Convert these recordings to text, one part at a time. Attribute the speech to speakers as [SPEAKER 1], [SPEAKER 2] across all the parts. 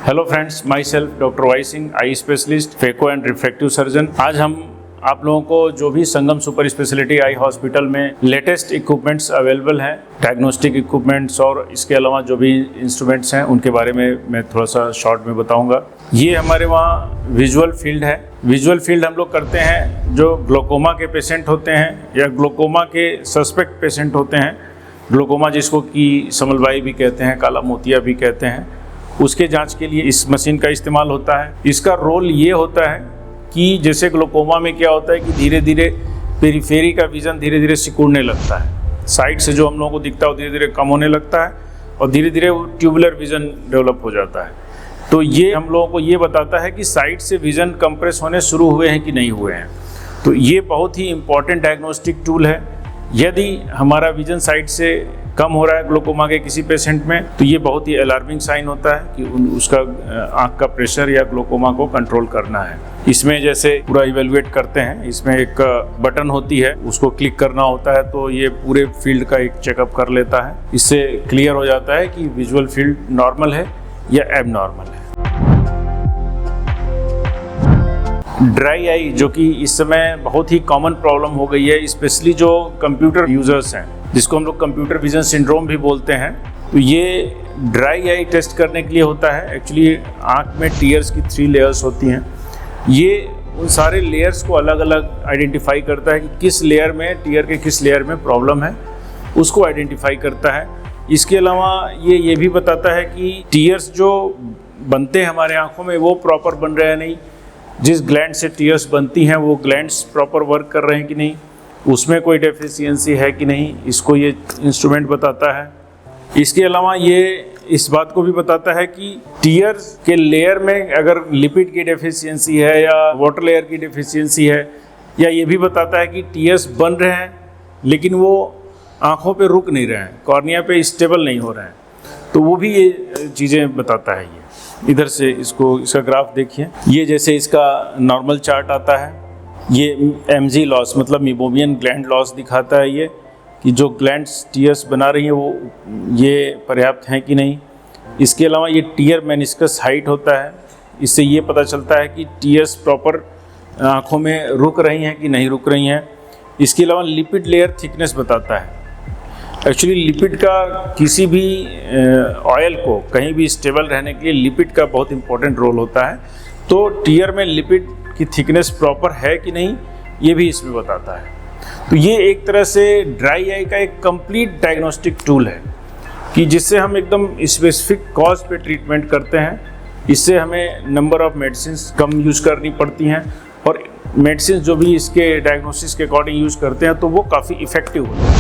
[SPEAKER 1] Hello friends, myself doctor Y Singh, eye specialist, phaco and refractive surgeon. आज हम आप लोगों को जो भी Sangam super speciality eye hospital में लेटेस्ट इक्विपमेंट्स अवेलेबल हैं, डायग्नोस्टिक इक्विपमेंट्स और इसके अलावा जो भी इंस्ट्रूमेंट्स हैं उनके बारे में मैं थोड़ा सा शॉर्ट में बताऊंगा। ये हमारे वहाँ विजुअल फील्ड है। विजुअल फील्ड हम लोग करते हैं जो ग्लोकोमा के पेशेंट होते हैं या ग्लोकोमा के सस्पेक्ट पेशेंट होते हैं। ग्लोकोमा जिसको कि समलबाई भी कहते हैं, काला मोतिया भी कहते हैं, उसके जांच के लिए इस मशीन का इस्तेमाल होता है। इसका रोल ये होता है कि जैसे ग्लोकोमा में क्या होता है कि धीरे धीरे पेरिफेरी का विज़न धीरे धीरे सिकुड़ने लगता है, साइड से जो हम लोगों को दिखता है वो धीरे धीरे कम होने लगता है और धीरे धीरे वो ट्यूबुलर विज़न डेवलप हो जाता है। तो ये हम लोगों को ये बताता है कि साइड से विज़न कंप्रेस होने शुरू हुए हैं कि नहीं हुए हैं। तो ये बहुत ही इंपॉर्टेंट डायग्नोस्टिक टूल है। यदि हमारा विज़न साइड से कम हो रहा है ग्लोकोमा के किसी पेशेंट में, तो ये बहुत ही अलार्मिंग साइन होता है कि उसका आँख का प्रेशर या ग्लोकोमा को कंट्रोल करना है। इसमें जैसे पूरा इवेलुएट करते हैं, इसमें एक बटन होती है, उसको क्लिक करना होता है तो ये पूरे फील्ड का एक चेकअप कर लेता है। इससे क्लियर हो जाता है कि विजुअल फील्ड नॉर्मल है या एबनॉर्मल है। ड्राई आई जो कि इस समय बहुत ही कॉमन प्रॉब्लम हो गई है, स्पेशली जो कंप्यूटर यूजर्स हैं, जिसको हम लोग कंप्यूटर विजन सिंड्रोम भी बोलते हैं। तो ये ड्राई आई टेस्ट करने के लिए होता है। एक्चुअली आँख में टीयर्स की 3 लेयर्स होती हैं। ये उन सारे लेयर्स को अलग अलग आइडेंटिफाई करता है कि किस लेयर में, टीयर के किस लेयर में प्रॉब्लम है, उसको आइडेंटिफाई करता है। इसके अलावा ये भी बताता है कि टीयर्स जो बनते हैं हमारे आँखों में वो प्रॉपर बन रहे हैं नहीं, जिस ग्लैंड से टीयर्स बनती हैं वो ग्लैंड्स प्रॉपर वर्क कर रहे हैं कि नहीं, उसमें कोई डेफिशिएंसी है कि नहीं, इसको ये इंस्ट्रूमेंट बताता है। इसके अलावा ये इस बात को भी बताता है कि टीयर्स के लेयर में अगर लिपिड की डेफिशिएंसी है या वाटर लेयर की डेफिशिएंसी है, या ये भी बताता है कि टीयर्स बन रहे हैं लेकिन वो आँखों पे रुक नहीं रहे हैं, कॉर्निया पे स्टेबल नहीं हो रहे हैं, तो वो भी ये चीज़ें बताता है। ये इधर से इसका ग्राफ देखिए। ये जैसे इसका नॉर्मल चार्ट आता है, ये एमजी लॉस मतलब मीबोमियन ग्लैंड लॉस दिखाता है, ये कि जो ग्लैंड्स टीयर्स बना रही हैं वो ये पर्याप्त हैं कि नहीं। इसके अलावा ये टीयर मेनिस्कस हाइट होता है, इससे ये पता चलता है कि टीयर्स प्रॉपर आँखों में रुक रही हैं कि नहीं रुक रही हैं। इसके अलावा लिपिड लेयर थिकनेस बताता है। एक्चुअली लिपिड का किसी भी ऑयल को कहीं भी स्टेबल रहने के लिए लिपिड का बहुत इंपॉर्टेंट रोल होता है। तो टीयर में लिपिड की थिकनेस प्रॉपर है कि नहीं, ये भी इसमें बताता है। तो ये एक तरह से ड्राई आई का एक कंप्लीट डायग्नोस्टिक टूल है कि जिससे हम एकदम स्पेसिफिक कॉज पे ट्रीटमेंट करते हैं। इससे हमें number of medicines come use करनी पड़ती हैं और मेडिसिन जो भी इसके डायग्नोसिस के अकॉर्डिंग यूज़ करते हैं तो वो काफ़ी इफ़ेक्टिव होते हैं।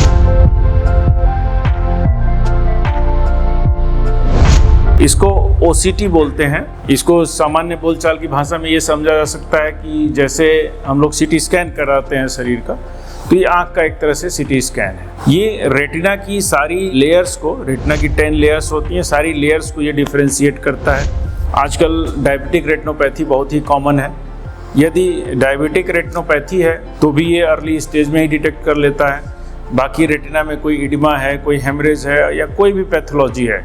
[SPEAKER 1] इसको OCT बोलते हैं। इसको सामान्य बोलचाल की भाषा में ये समझा जा सकता है कि जैसे हम लोग CT स्कैन कराते हैं शरीर का, तो ये आँख का एक तरह से CT स्कैन है। ये रेटिना की सारी लेयर्स को, रेटिना की 10 लेयर्स होती हैं, सारी लेयर्स को ये डिफ्रेंशिएट करता है। आजकल डायबिटिक रेटिनोपैथी बहुत ही कॉमन है। यदि डायबिटिक रेटिनोपैथी है तो भी ये अर्ली स्टेज में ही डिटेक्ट कर लेता है। बाकी रेटिना में कोई इडिमा है, कोई हेमरेज है या कोई भी पैथोलॉजी है,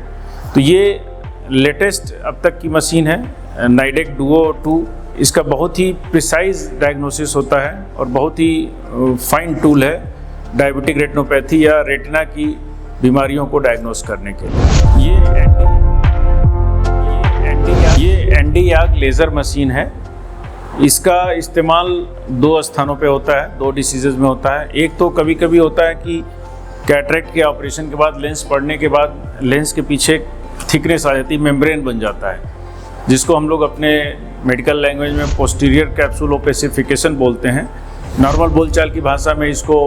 [SPEAKER 1] तो ये लेटेस्ट अब तक की मशीन है नाइडेक डुओ 2। इसका बहुत ही प्रिसाइज डायग्नोसिस होता है और बहुत ही फाइन टूल है डायबिटिक रेटिनोपैथी या रेटिना की बीमारियों को डायग्नोस करने के लिए। ये एंडी-याग लेज़र मशीन है। इसका इस्तेमाल 2 स्थानों पे होता है, 2 डिसीजेज में होता है। एक तो कभी कभी होता है कि कैटरेक्ट के ऑपरेशन के बाद लेंस पड़ने के बाद लेंस के पीछे थिकनेस आ जाती है, मेम्ब्रेन बन जाता है, जिसको हम लोग अपने मेडिकल लैंग्वेज में पोस्टीरियर कैप्सूल ओपेसिफिकेशन बोलते हैं। नॉर्मल बोलचाल की भाषा में इसको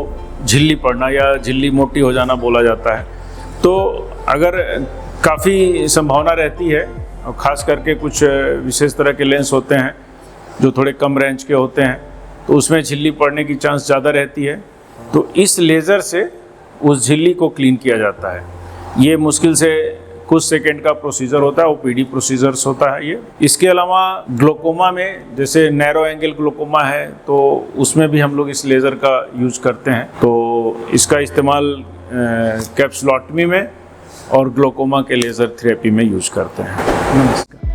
[SPEAKER 1] झिल्ली पड़ना या झिल्ली मोटी हो जाना बोला जाता है। तो अगर काफ़ी संभावना रहती है, और ख़ास करके कुछ विशेष तरह के लेंस होते हैं जो थोड़े कम रेंज के होते हैं, तो उसमें झिल्ली पड़ने की चांस ज़्यादा रहती है। तो इस लेज़र से उस झिल्ली को क्लीन किया जाता है। ये मुश्किल से कुछ सेकंड का प्रोसीजर होता है, OPD प्रोसीजर्स होता है ये। इसके अलावा ग्लोकोमा में जैसे नैरो एंगल ग्लोकोमा है तो उसमें भी हम लोग इस लेज़र का यूज करते हैं। तो इसका इस्तेमाल कैप्सुलोटमी में और ग्लोकोमा के लेज़र थेरेपी में यूज करते हैं। नमस्कार।